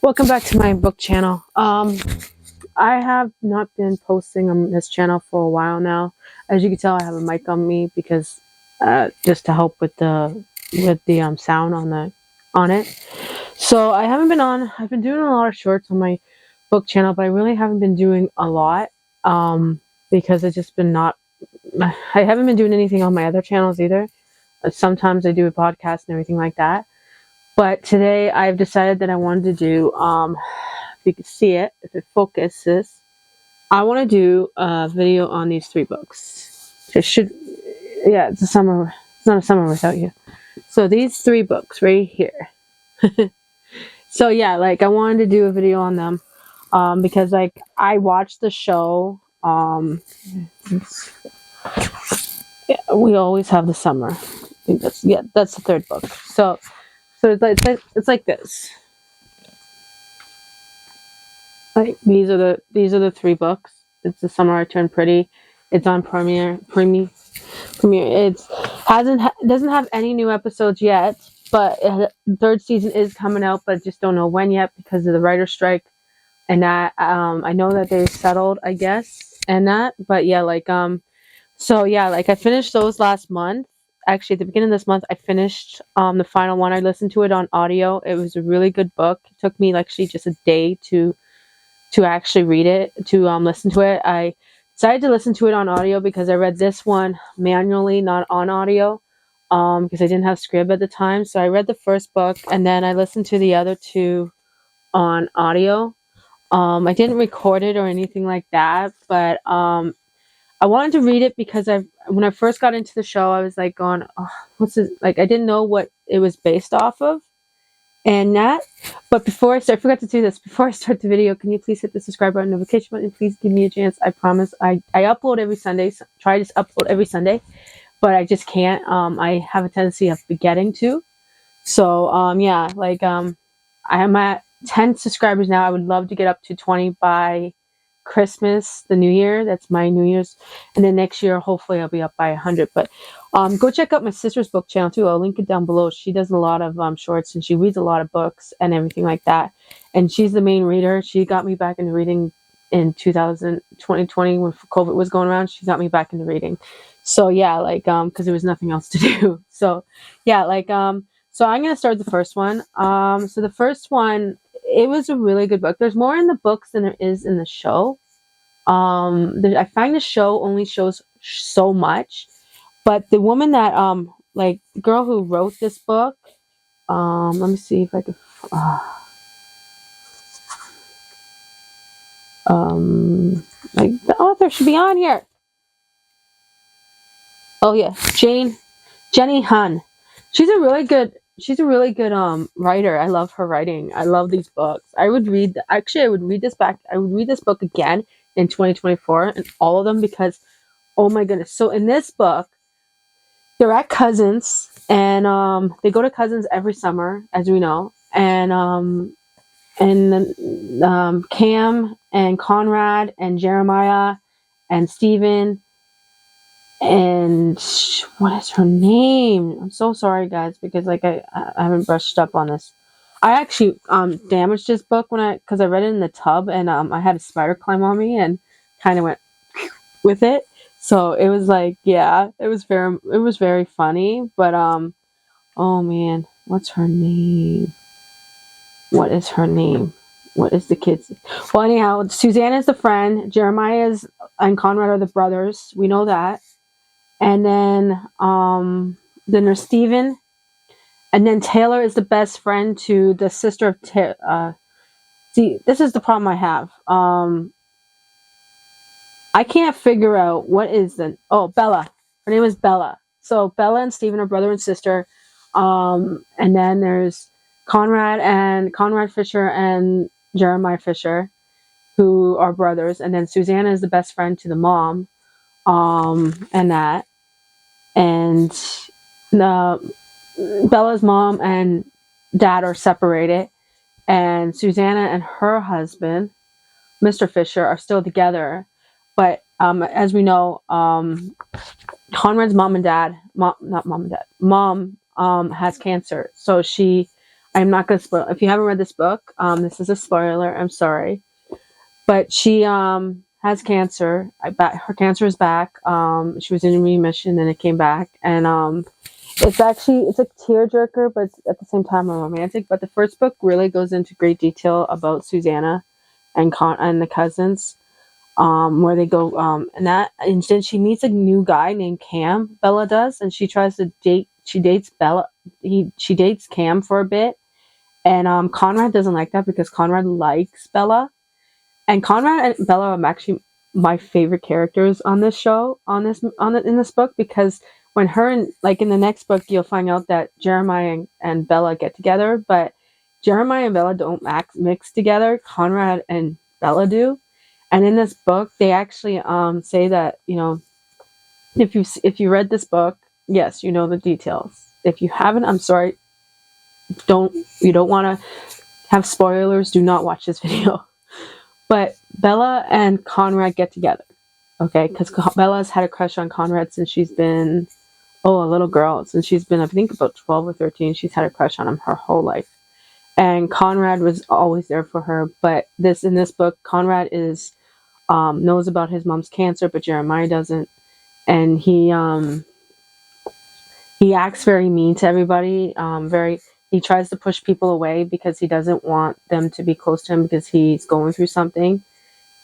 Welcome back to my book channel. I have not been posting on this channel for a while now. As you can tell, I have a mic on me because just to help with the sound on it. So I haven't been on. I've been doing a lot of shorts on my book channel, but I really haven't been doing a lot because it's just been not. I haven't been doing anything on my other channels either. Sometimes I do a podcast and everything like that. But today I've decided that I wanted to do, if you can see it, if it focuses, I want to do a video on these 3 books. It's not a summer without you. So these 3 books right here. So yeah, I wanted to do a video on them, because I watched the show, We Always Have the Summer. I think that's the 3rd book. So it's like this. These are the 3 books. It's The Summer I Turned Pretty. It's on Premiere. It doesn't have any new episodes yet, but the 3rd season is coming out, but just don't know when yet because of the writer's strike. And that I know that they settled, I guess, and that. But yeah, I finished those last month. Actually, at the beginning of this month, I finished the final one. I listened to it on audio. It was a really good book. It took me actually just a day to actually read it, to listen to it. I decided to listen to it on audio because I read this one manually, not on audio, because I didn't have Scrib at the time. So I read the first book, and then I listened to the other 2 on audio. I didn't record it or anything like that, but I wanted to read it because when I first got into the show, I was going, oh, what's this? I didn't know what it was based off of. And that, but I forgot to do this. Before I start the video, can you please hit the subscribe button, notification button, please give me a chance. I promise. I upload every Sunday. So try to upload every Sunday, but I just can't. I have a tendency of forgetting to. So, I am at 10 subscribers now. I would love to get up to 20 by Christmas, the New Year. That's my New Year's. And then next year, hopefully I'll be up by 100. But go check out my sister's book channel too. I'll link it down below. She does a lot of shorts, and she reads a lot of books and everything like that. And she's the main reader. She got me back into reading in 2020 when COVID was going around. She got me back into reading. So yeah, because there was nothing else to do. So yeah, so I'm gonna start the first one. So the first one, it was a really good book. There's more in the books than there is in the show. I find the show only shows so much, but the woman that the girl who wrote this book, let me see if I could. The author should be on here. Oh yeah, Jenny Han. She's a really good writer. I love her writing. I love these books. I would read this book again in 2024 and all of them because, oh my goodness. So in this book, they're at cousins, and they go to cousins every summer, as we know. And then Cam and Conrad and Jeremiah and Stephen and what is her name? I'm so sorry, guys, because I haven't brushed up on this. I actually damaged this book because I read it in the tub, and I had a spider climb on me and kind of went with it. So it was it was very funny. But oh man, what's her name? What is her name? What is the kid's? Well, anyhow, Susanna is the friend. Jeremiah and Conrad are the brothers. We know that. And then there's Stephen. And then Taylor is the best friend to the sister of Taylor. See, this is the problem I have. I can't figure out Bella. Her name is Bella. So Bella and Stephen are brother and sister. And then there's Conrad Fisher and Jeremiah Fisher, who are brothers. And then Susanna is the best friend to the mom. And that. And Bella's mom and dad are separated, and Susanna and her husband, Mr. Fisher, are still together. But as we know, Conrad's mom has cancer, so she I'm not going to spoil. If you haven't read this book, this is a spoiler. I'm sorry, but she has cancer. Her cancer is back. She was in remission and it came back, and it's a tearjerker, but it's at the same time a romantic. But the first book really goes into great detail about Susanna and the cousins, where they go, and then she meets a new guy named Cam. Bella does, and she tries to date. She dates Bella. She dates Cam for a bit, and Conrad doesn't like that because Conrad likes Bella, and Conrad and Bella are actually my favorite characters on this show, in this book, because when her and, like, in the next book you'll find out that Jeremiah and Bella get together, but Jeremiah and Bella don't mix together. Conrad and Bella do. And in this book they actually say that, if you read this book, yes, you know the details. If you haven't, I'm sorry, you don't want to have spoilers, do not watch this video. But Bella and Conrad get together, okay? Because Bella's had a crush on Conrad since she's been, a little girl. Since she's been, I think, about 12 or 13, she's had a crush on him her whole life. And Conrad was always there for her. But in this book, Conrad knows about his mom's cancer, but Jeremiah doesn't. And he acts very mean to everybody. He tries to push people away because he doesn't want them to be close to him because he's going through something.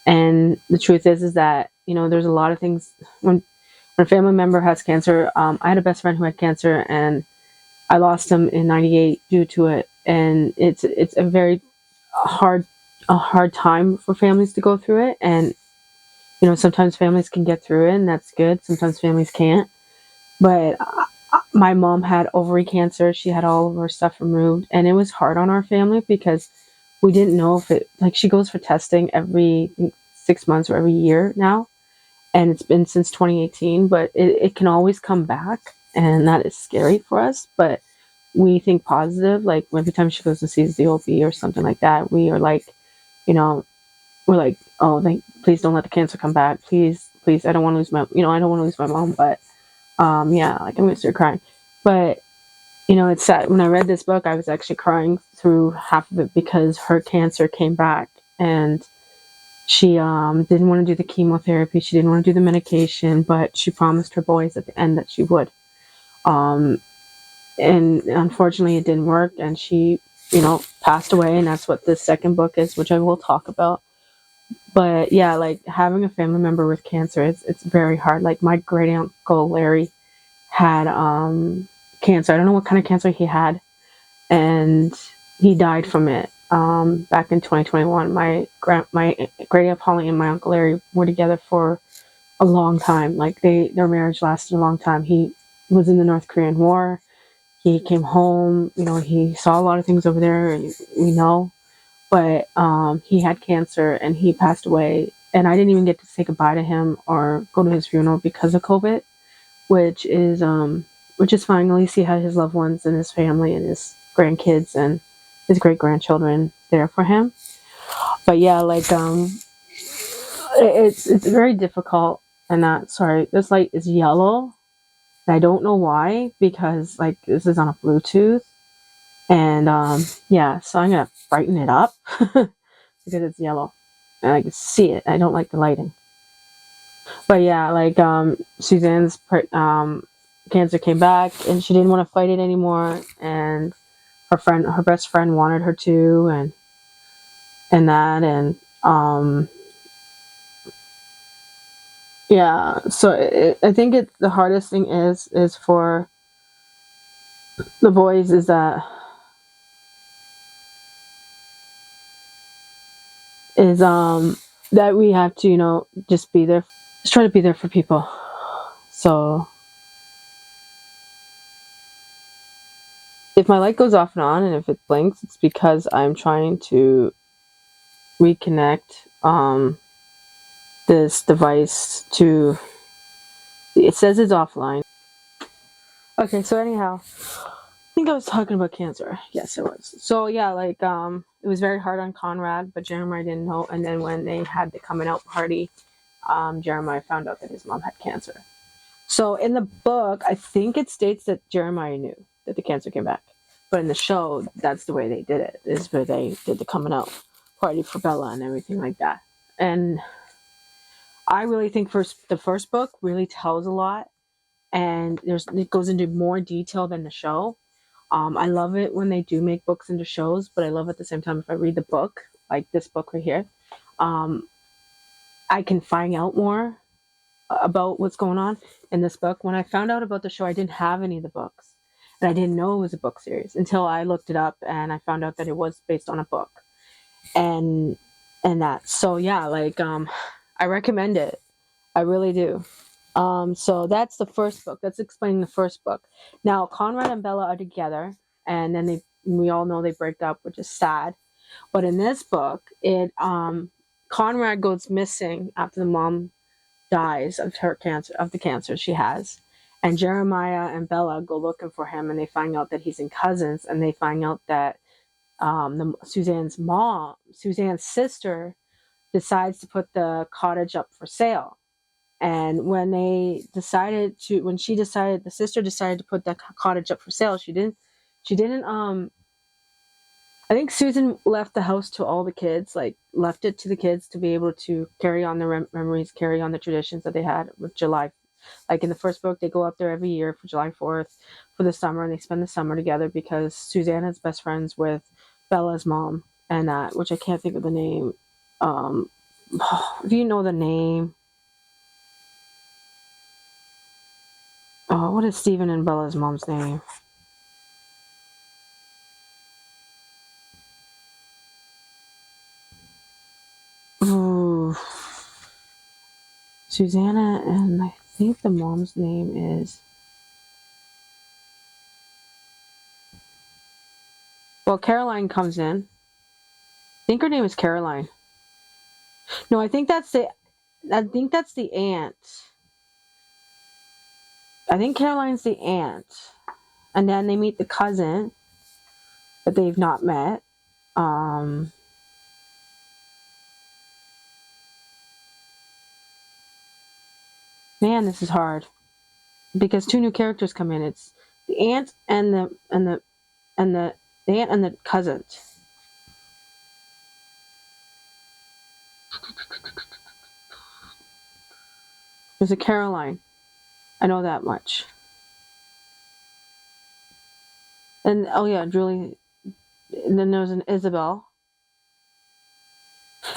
And the truth is that, there's a lot of things when a family member has cancer. I had a best friend who had cancer, and I lost him in '98 due to it. And it's a very hard time for families to go through it. And, sometimes families can get through it, and that's good. Sometimes families can't. But my mom had ovary cancer. She had all of her stuff removed, and it was hard on our family because we didn't know if it, like, she goes for testing every 6 months or every year now, and it's been since 2018, but it can always come back, and that is scary for us. But we think positive. Like, every time she goes to see the OB or something like that, we are like, we're like, oh, please don't let the cancer come back. Please, I don't want to lose my, I don't want to lose my mom. But yeah, like, I'm gonna start crying. But it's sad. When I read this book, I was actually crying through half of it because her cancer came back, and she didn't want to do the chemotherapy. She didn't want to do the medication, but she promised her boys at the end that she would. And unfortunately, it didn't work, and she, passed away. And that's what this second book is, which I will talk about. But yeah, like, having a family member with cancer, it's very hard. Like, my great uncle Larry had cancer. I don't know what kind of cancer he had, and he died from it back in 2021. My great aunt Polly and my uncle Larry were together for a long time. Like, their marriage lasted a long time. He was in the North Korean War. He came home. He saw a lot of things over there. We know. But he had cancer and he passed away, and I didn't even get to say goodbye to him or go to his funeral because of COVID, which is fine. At least he had his loved ones and his family and his grandkids and his great grandchildren there for him. But yeah, like, it's very difficult. And sorry, this light is yellow, and I don't know why, because, like, this is on a Bluetooth. And yeah, so I'm gonna brighten it up because it's yellow and I can see it. I don't like the lighting. But yeah, like, Suzanne's cancer came back, and she didn't want to fight it anymore. And her best friend wanted her to, and yeah. So I think the hardest thing is for the boys is that that we have to, just be there, just try to be there for people. So if my light goes off and on, and if it blinks, it's because I'm trying to reconnect this device to, it says it's offline. Okay, so anyhow, I think I was talking about cancer. Yes, it was. So yeah, like, it was very hard on Conrad, but Jeremiah didn't know. And then when they had the coming out party, Jeremiah found out that his mom had cancer. So in the book, I think it states that Jeremiah knew that the cancer came back. But in the show, that's the way they did it. Is where they did the coming out party for Bella and everything like that. And I really think the first book really tells a lot, and it goes into more detail than the show. I love it when they do make books into shows, but I love at the same time if I read the book, like this book right here, um, I can find out more about what's going on in this book. When I found out about the show, I didn't have any of the books, and I didn't know it was a book series until I looked it up and I found out that it was based on a book, and that. So yeah, like I recommend it. I really do. So that's the first book. That's explaining the first book. Now Conrad and Bella are together, and then we all know they break up, which is sad. But in this book, Conrad goes missing after the mom dies of the cancer she has. And Jeremiah and Bella go looking for him, and they find out that he's in Cousins, and they find out that Suzanne's sister, decides to put the cottage up for sale. And when the sister decided to put the cottage up for sale, she didn't I think Susan left the house to all the kids, like left it to the kids to be able to carry on their memories, carry on the traditions that they had with July. Like in the first book, they go up there every year for July 4th for the summer, and they spend the summer together because Susanna's best friends with Bella's mom, and which I can't think of the name. If you know the name, what is Stephen and Bella's mom's name? Ooh. Susanna, and I think the mom's name is... Well, Caroline comes in. I think her name is Caroline. No, I think that's the aunt. I think Caroline's the aunt. And then they meet the cousin that they've not met. Man, this is hard. Because two new characters come in. It's the aunt and the aunt and the cousins. There's a Caroline. I know that much. And Julie. And then there's an Isabel.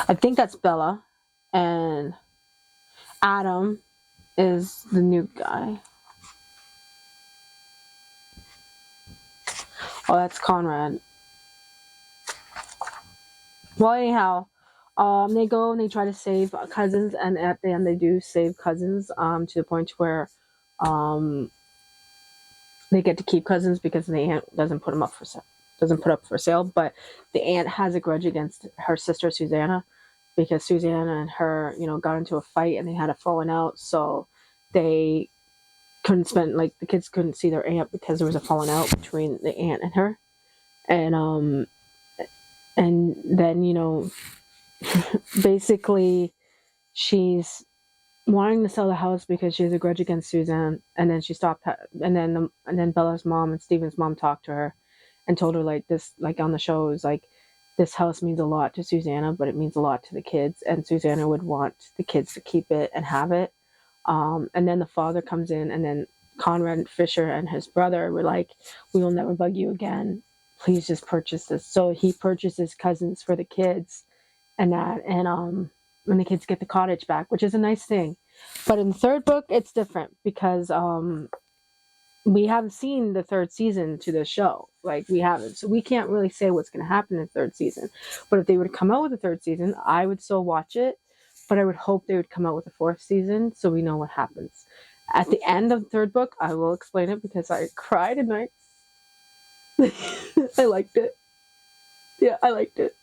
I think that's Bella. And Adam is the new guy. Oh, that's Conrad. Well, anyhow, they go and they try to save Cousins, and at the end they do save Cousins to the point where they get to keep Cousins because the aunt doesn't put up for sale. But the aunt has a grudge against her sister Susanna because Susanna and her, got into a fight and they had a falling out. So they couldn't the kids couldn't see their aunt because there was a falling out between the aunt and her. And then, basically she's wanting to sell the house because she has a grudge against Suzanne, and then she stopped, and then Bella's mom and Stephen's mom talked to her and told her like this, like on the shows, like this house means a lot to Susanna, but it means a lot to the kids, and Susanna would want the kids to keep it and have it. And then the father comes in, and then Conrad Fisher and his brother were like, "We will never bug you again. Please just purchase this." So he purchases Cousins for the kids, and when the kids get the cottage back, which is a nice thing. But in the third book, it's different because we haven't seen the third season to the show. Like, we haven't. So we can't really say what's going to happen in the third season. But if they would come out with a third season, I would still watch it. But I would hope they would come out with a fourth season so we know what happens. At the end of the third book, I will explain it because I cried and I liked it. Yeah, I liked it.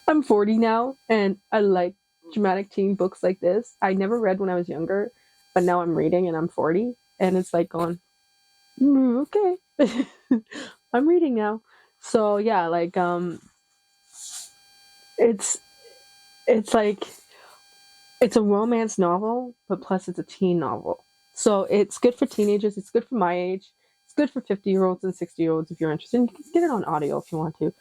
I'm 40 now, and I like dramatic teen books like this. I never read when I was younger, but now I'm reading and I'm 40, and it's like going, okay. I'm reading now. So yeah, like it's like it's a romance novel, but plus it's a teen novel. So it's good for teenagers, it's good for my age, It's good for 50-year-olds and 60-year-olds if you're interested. You can get it on audio if you want to.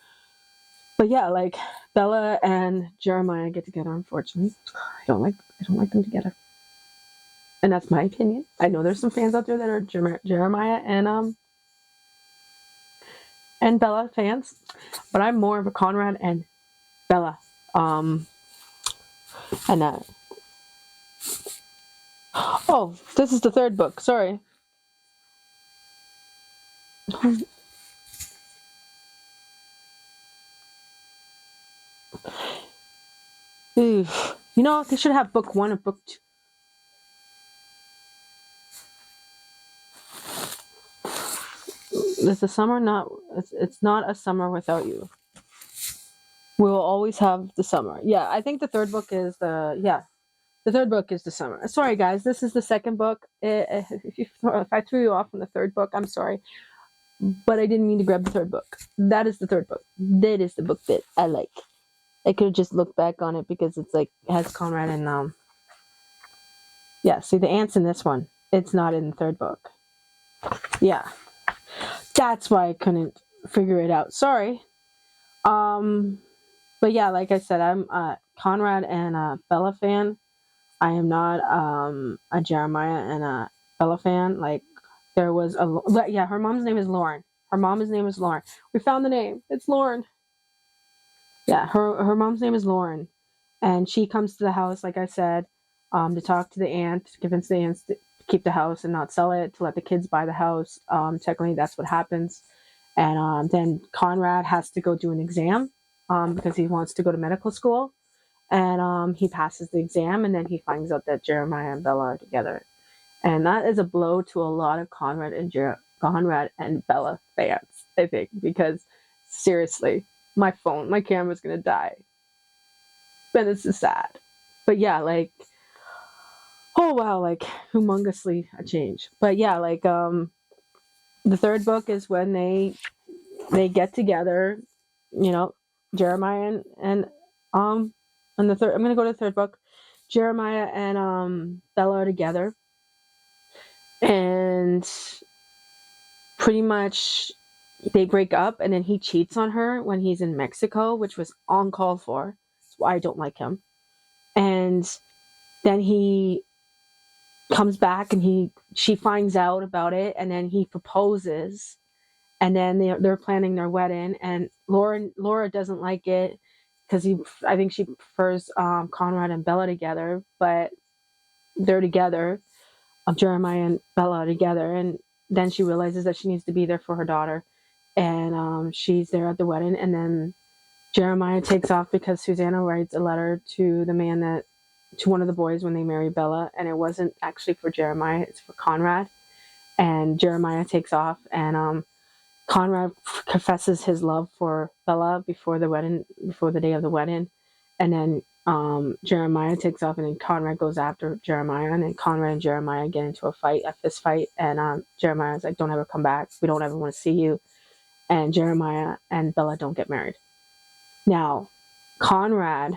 But yeah, like Bella and Jeremiah get together. Unfortunately, I don't like them together, and that's my opinion. I know there's some fans out there that are Jeremiah and Bella fans, but I'm more of a Conrad and Bella. Oh, this is the third book. Sorry. You know, they should have book 1 and book 2. It's a summer not. It's not a summer without you. We will always have the summer. Yeah, I think the third book is the third book is the summer. Sorry, guys, this is the second book. If I threw you off from the third book, I'm sorry, but I didn't mean to grab the third book. That is the third book. That is the book that I like. I could have just looked back on it because it's like it has Conrad and yeah. See the ants in this one. It's not in the third book. Yeah, that's why I couldn't figure it out. Sorry. But yeah, like I said, I'm a Conrad and a Bella fan. I am not a Jeremiah and a Bella fan. Like there was her mom's name is Lauren. Her mom's name is Lauren. We found the name. It's Lauren. Yeah, her mom's name is Lauren, and she comes to the house, like I said, to talk to the aunt, to convince the aunts to keep the house and not sell it, to let the kids buy the house. Technically, that's what happens. And then Conrad has to go do an exam because he wants to go to medical school. And he passes the exam, and then he finds out that Jeremiah and Bella are together. And that is a blow to a lot of Conrad and Bella fans, I think, because seriously, my camera's going to die. And it's just sad. But yeah, like, oh wow, like, humongously a change. But yeah, like, the third book is when they get together, you know, Jeremiah and the third, I'm going to go to the third book. Jeremiah and Bella are together. And pretty much they break up, and then he cheats on her when he's in Mexico, which was uncalled for. That's why I don't like him. And then he comes back and she finds out about it, and then he proposes, and then they're planning their wedding, and Laura doesn't like it because I think she prefers Conrad and Bella together, but they're together. Jeremiah and Bella are together, and then she realizes that she needs to be there for her daughter, and she's there at the wedding, and then Jeremiah takes off because Susanna writes a letter to to one of the boys when they marry Bella, and it wasn't actually for Jeremiah, it's for Conrad. And Jeremiah takes off, and Conrad confesses his love for Bella before the day of the wedding, and then Jeremiah takes off, and then Conrad goes after Jeremiah, and then Conrad and Jeremiah get into a fist fight, and Jeremiah's like, don't ever come back, we don't ever want to see you. And Jeremiah and Bella don't get married. Now, Conrad,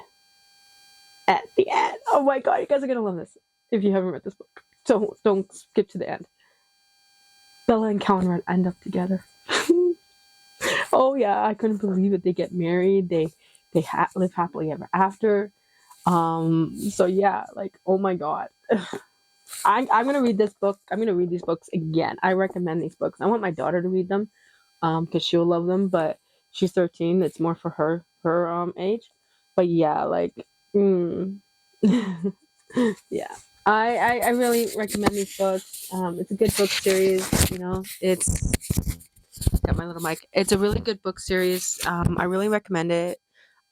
at the end, oh my god, you guys are gonna love this if you haven't read this book. Don't skip to the end. Bella and Conrad end up together. Oh yeah, I couldn't believe it. They get married. They live happily ever after. So yeah, like, oh my god. I'm gonna read this book. I'm gonna read these books again. I recommend these books. I want my daughter to read them, because she'll love them, but she's 13. It's more for her age. But yeah, like, yeah. I really recommend these books. It's a good book series, you know. It's got my little mic. It's a really good book series. I really recommend it.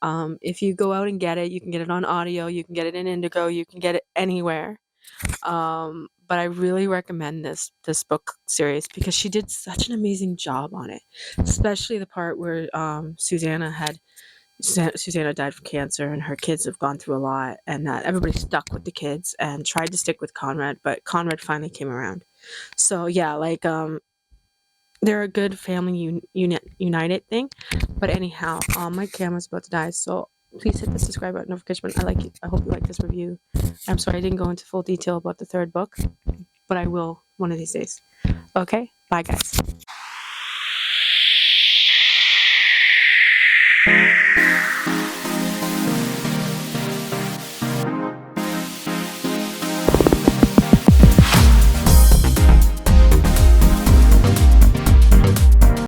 If you go out and get it, you can get it on audio, you can get it in Indigo, you can get it anywhere. But I really recommend this book series because she did such an amazing job on it, especially the part where Susanna died from cancer, and her kids have gone through a lot, and that everybody stuck with the kids and tried to stick with Conrad, but Conrad finally came around. So yeah, like, they're a good family united thing. But anyhow, my camera's about to die, so please hit the subscribe button, notification button. I hope you like this review. I'm sorry I didn't go into full detail about the third book, but I will one of these days. Okay, bye guys.